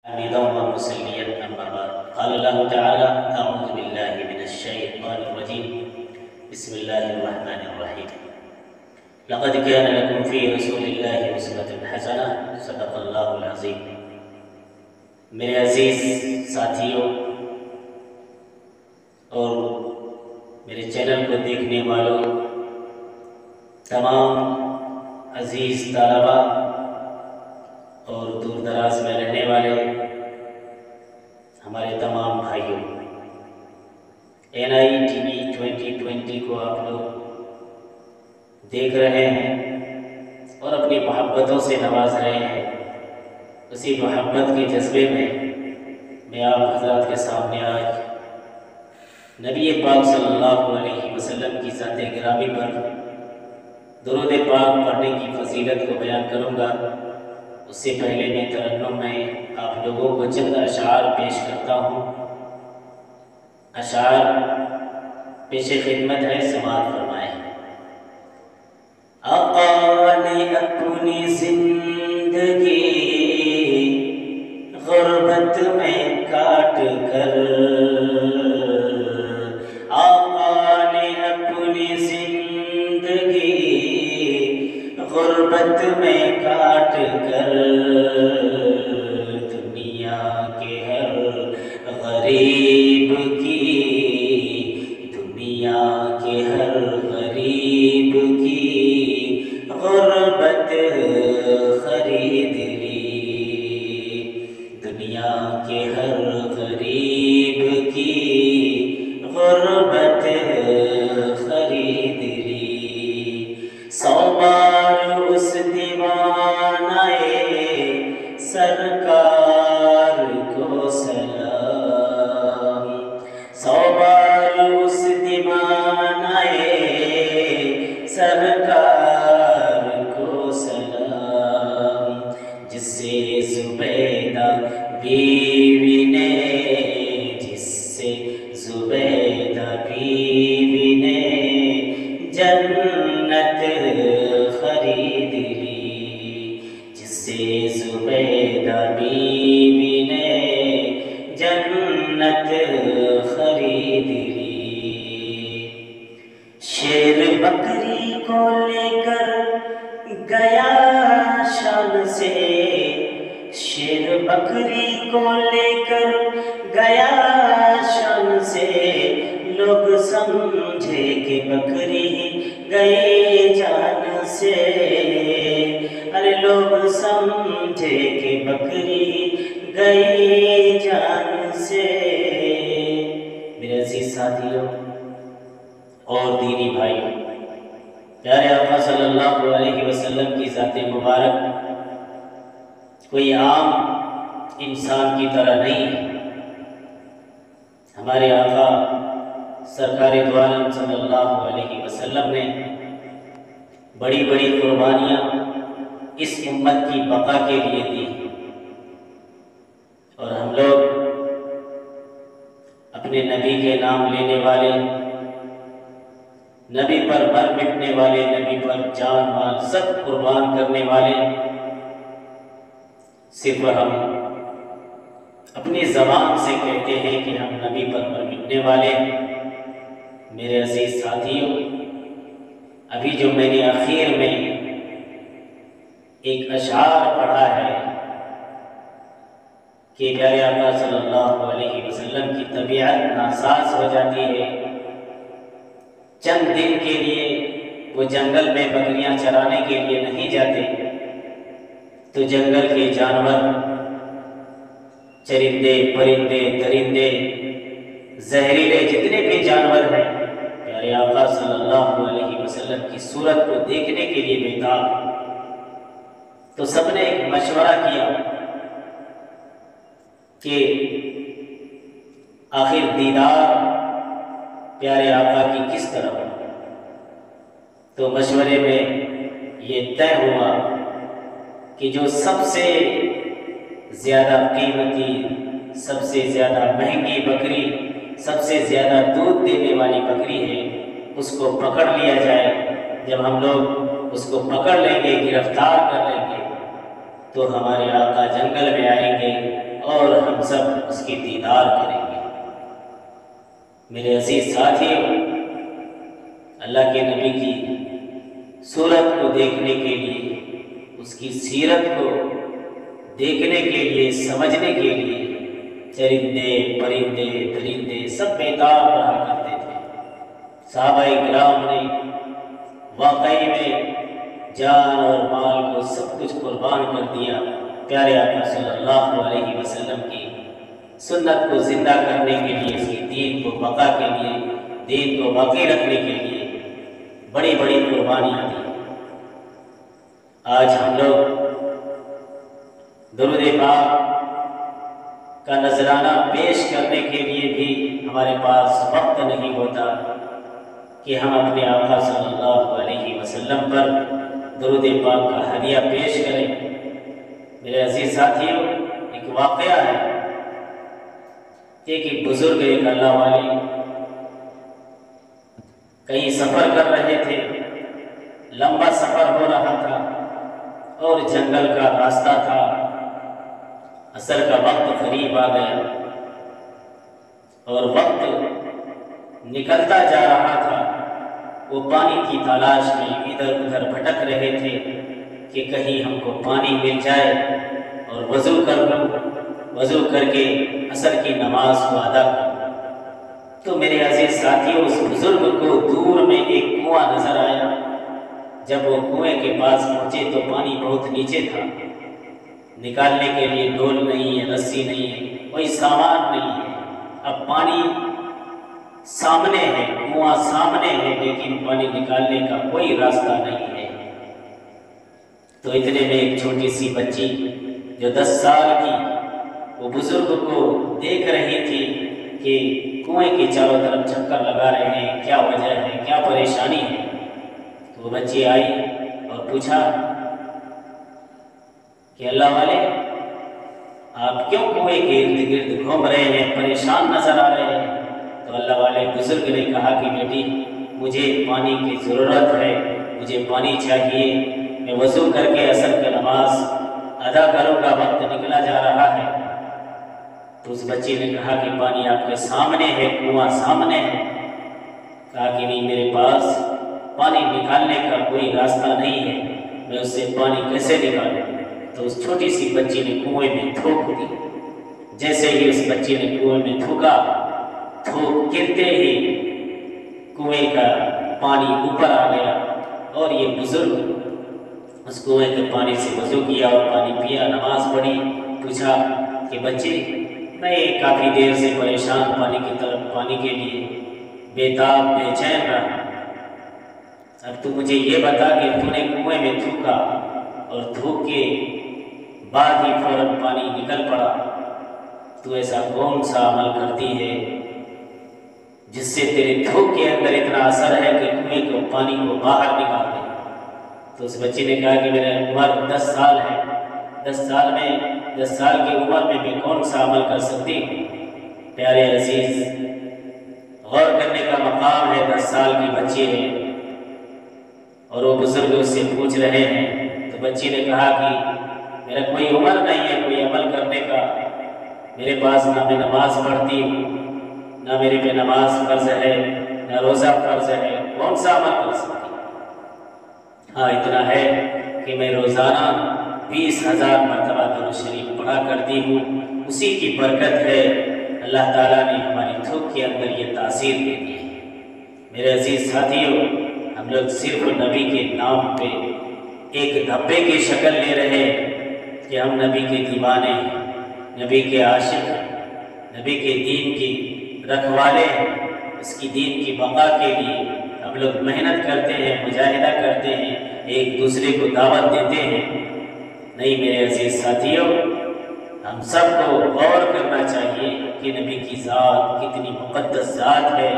حميدا ومصليا أما بعد قال الله تعالى أعوذ بالله من الشيطان الرجيم بسم الله الرحمن الرحيم لقد كان لكم في رسول الله أسوة حسنة صدق الله العظيم۔ میرے عزیز ساتھیوں اور میرے چینل کو دیکھنے والوں، تمام عزیز طلباء اور دور دراز میں رہنے والے ہمارے تمام بھائیوں، NITV 2020 کو آپ لوگ دیکھ رہے ہیں اور اپنی محبتوں سے نواز رہے ہیں۔ اسی محبت کے جذبے میں آپ حضرات کے سامنے آج نبی پاک صلی اللہ علیہ وسلم کی ذات گرامی پر درود پاک پڑھنے کی فضیلت کو بیان کروں گا۔ اس سے پہلے میں ترنم میں آپ لوگوں کو چند اشعار پیش کرتا ہوں۔ اشعار پیش خدمت ہے، سماعت فرمائیں۔ آقا نے اپنی زندگی غربت میں کاٹ کر، آقا نے اپنی زندگی غربت میں کاٹ کر دنیا کے ہر غریب کی، دنیا کے ہر غریب کی غربت خرید لی، دنیا کے ہر غریب کی غربت خرید لی۔ سو بار اس دیوانہ سرکار کو سلام، سو بار اس دیوانہ سرکار کو سلام، جس سے زبیدہ بیوی نے، جس سے زبیدہ بیوی نے جنت خرید لی، جس سے زبیدہ بیوی نے جنت خرید لی۔ شیر بکری کو لے کر گیا شام سے، شیر بکری کو لے کر گیا شام سے، لوگ سمجھے کہ بکری گئے جان سے، ارے لوگ سمجھے کہ بکری گئے جان سے۔ میرے عزیز ساتھیوں اور دینی بھائیوں، پیارے آقا صلی اللہ علیہ وسلم کی ذات مبارک کوئی عام انسان کی طرح نہیں ہے۔ ہمارے آقا سرکار دو عالم صلی اللہ علیہ وسلم نے بڑی بڑی قربانیاں اس امت کی بقا کے لیے دی، اور ہم لوگ اپنے نبی کے نام لینے والے، نبی پر مر مٹنے والے، نبی پر جان مال سب قربان کرنے والے، صرف ہم اپنی زبان سے کہتے ہیں کہ ہم نبی پر مر مٹنے والے۔ میرے عزیز ساتھیوں، ابھی جو میں نے آخر میں ایک اشعار پڑھا ہے کہ پیارے آقا صلی اللہ علیہ وسلم کی طبیعت ناساز ہو جاتی ہے، چند دن کے لیے وہ جنگل میں بکریاں چرانے کے لیے نہیں جاتے، تو جنگل کے جانور، چرندے، پرندے، درندے، زہریلے جتنے بھی جانور ہیں، پیارے آقا صلی اللہ علیہ وسلم کی صورت کو دیکھنے کے لیے بیتاب ہیں۔ تو سب نے ایک مشورہ کیا کہ آخر دیدار پیارے آقا کی کس طرح ہو۔ تو مشورے میں یہ طے ہوا کہ جو سب سے زیادہ قیمتی، سب سے زیادہ مہنگی بکری، سب سے زیادہ دودھ دینے والی بکری ہے، اس کو پکڑ لیا جائے۔ جب ہم لوگ اس کو پکڑ لیں گے، گرفتار کر لیں گے، تو ہمارے آقا جنگل میں آئیں گے اور ہم سب اس کی دیدار کریں گے۔ میرے عزیز ساتھیوں، اللہ کے نبی کی صورت کو دیکھنے کے لیے، اس کی سیرت کو دیکھنے کے لیے، سمجھنے کے لیے چرندے، پرندے، درندے سب بیدار رہا کرتے تھے۔ صحابہ کرام نے واقعی میں جان اور مال کو سب کچھ قربان کر دیا پیارے آقا صلی اللہ علیہ وسلم کی سنت کو زندہ کرنے کے لیے، اس کی دین کو بقا کے لیے، دین کو باقی رکھنے کے لیے بڑی بڑی قربانیاں دی۔ آج ہم لوگ درود پاک کا نذرانہ پیش کرنے کے لیے بھی ہمارے پاس وقت نہیں ہوتا کہ ہم اپنے آقا صلی اللہ علیہ وسلم پر درود پاک کا ہدیہ پیش کریں۔ میرے عزیز ساتھیوں، ایک واقعہ ہے کہ ایک بزرگ، ایک اللہ والے کہیں سفر کر رہے تھے، لمبا سفر ہو رہا تھا اور جنگل کا راستہ تھا، عصر کا وقت قریب آ گیا اور وقت نکلتا جا رہا تھا۔ وہ پانی کی تلاش میں ادھر ادھر بھٹک رہے تھے کہ کہیں ہم کو پانی مل جائے اور وضو کر لوں، وضو کر کے عصر کی نماز کو ادا کروں۔ تو میرے عزیز ساتھیوں، اس بزرگ کو دور میں ایک کنواں نظر آیا۔ جب وہ کنویں کے پاس پہنچے تو پانی بہت نیچے تھا، نکالنے کے لیے ڈول نہیں ہے، رسی نہیں ہے، کوئی سامان نہیں ہے۔ اب پانی سامنے ہے، کنواں سامنے ہے، لیکن پانی نکالنے کا کوئی راستہ نہیں ہے۔ تو اتنے میں ایک چھوٹی سی بچی جو 10 سال کی، وہ بزرگ کو دیکھ رہی تھی کہ کنویں کے چاروں طرف چکر لگا رہے ہیں، کیا وجہ ہے، کیا پریشانی ہے۔ تو وہ بچی آئی اور پوچھا کہ اللہ والے، آپ کیوں کنویں کے ارد گرد گھوم رہے ہیں، پریشان نظر آ رہے ہیں؟ تو اللہ والے بزرگ نے کہا کہ بیٹی، مجھے پانی کی ضرورت ہے، مجھے پانی چاہیے، میں وضو کر کے عصر کی نماز ادا کروں گا، وقت نکلا جا رہا ہے۔ تو اس بچی نے کہا کہ پانی آپ کے سامنے ہے، کنواں سامنے ہے۔ کہا کہ نہیں، میرے پاس پانی نکالنے کا کوئی راستہ نہیں ہے، میں اس سے پانی کیسے نکالوں؟ تو اس چھوٹی سی بچی نے کنویں میں تھوک دی۔ جیسے ہی اس بچی نے کنویں میں تھوکا، تھوک گرتے ہی کنویں کا پانی اوپر آ گیا اور یہ بزرگ اس کنویں کے پانی سے وضو کیا اور پانی پیا، نماز پڑھی۔ پوچھا کہ بچے، میں کافی دیر سے پریشان پانی کی طرف، پانی کے لیے بے تاب بے چین رہا، اب تو مجھے یہ بتا کہ تو نے کنویں میں تھوکا اور تھوک کے بعد ہی فوراً پانی نکل پڑا، تو ایسا کون سا عمل کرتی ہے جس سے تیرے تھوک کے اندر اتنا اثر ہے کہ کنویں کو پانی کو باہر نکال دے؟ تو اس بچی نے کہا کہ میرا عمر 10 سال ہے، 10 سال کی عمر میں میں کون سا عمل کر سکتی ہوں؟ پیارے عزیز، غور کرنے کا مقام ہے، 10 سال کی بچی ہے اور وہ بزرگ اس سے پوچھ رہے ہیں۔ تو بچی نے کہا کہ میرا کوئی عمر نہیں ہے کوئی عمل کرنے کا، میرے پاس نہ میں نماز پڑھتی ہوں، نہ میرے پہ نماز فرض ہے، نہ روزہ فرض ہے، کون سا عمل کر سکتی؟ ہاں، اتنا ہے کہ میں روزانہ 20,000 مرتبہ درود شریف پڑھا کرتی ہوں، اسی کی برکت ہے اللہ تعالیٰ نے ہماری تھوک کے اندر یہ تاثیر دے دی ہے۔ میرے عزیز ساتھیوں، ہم لوگ صرف نبی کے نام پہ ایک دھبے کی شکل لے رہے کہ ہم نبی کے دیوانے ہیں، نبی کے عاشق ہیں، نبی کے دین کی رکھوالے ہیں، اس کی دین کی بقا کے لیے ہم لوگ محنت کرتے ہیں، مجاہدہ کرتے ہیں، ایک دوسرے کو دعوت دیتے ہیں۔ نہیں میرے عزیز ساتھیوں، ہم سب کو غور کرنا چاہیے کہ نبی کی ذات کتنی مقدس ذات ہے،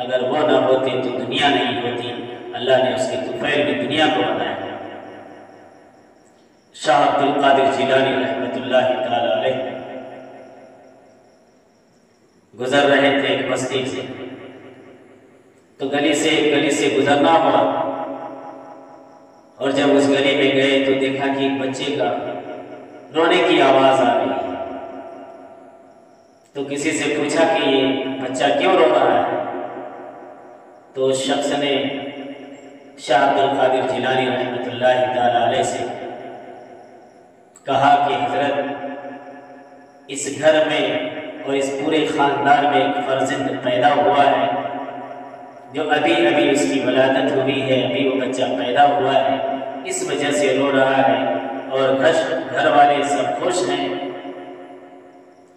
اگر وہ نہ ہوتے تو دنیا نہیں ہوتی، اللہ نے اس کے طفیل میں دنیا کو بنایا ہے۔ شاہ عبد القادر جیلانی رحمۃ اللہ تعالی علیہ گزر رہے تھے ایک بستی سے، تو گلی سے گزرنا ہوا، اور جب اس گلی میں گئے تو دیکھا کہ ایک بچے کا رونے کی آواز آ رہی ہے۔ تو کسی سے پوچھا کہ یہ بچہ کیوں رو رہا ہے؟ تو اس شخص نے شاہ عبد القادر جیلانی رحمۃ اللہ تعالی علیہ سے کہا کہ حضرت، اس گھر میں اور اس پورے خاندان میں ایک فرزند پیدا ہوا ہے جو ابھی اس کی ولادت ہوئی ہے، ابھی وہ بچہ پیدا ہوا ہے، اس وجہ سے رو رہا ہے، اور گھر والے سب خوش ہیں،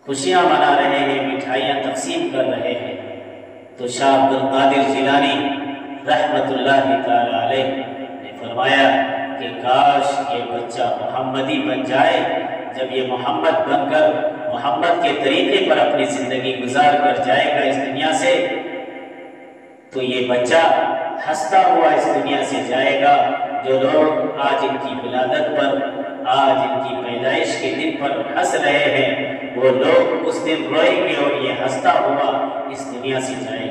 خوشیاں منا رہے ہیں، مٹھائیاں تقسیم کر رہے ہیں۔ تو شاہ عبد القادر جیلانی رحمۃ اللہ تعالی علیہ نے فرمایا کہ کاش یہ بچہ محمدی بن جائے۔ جب یہ محمد بن کر محمد کے طریقے پر اپنی زندگی گزار کر جائے گا اس دنیا سے، تو یہ بچہ ہنستا ہوا اس دنیا سے جائے گا۔ جو لوگ آج ان کی ولادت پر، آج ان کی پیدائش کے دن پر ہنس رہے ہیں، وہ لوگ اس دن روئیں گے اور یہ ہنستا ہوا اس دنیا سے جائے گا۔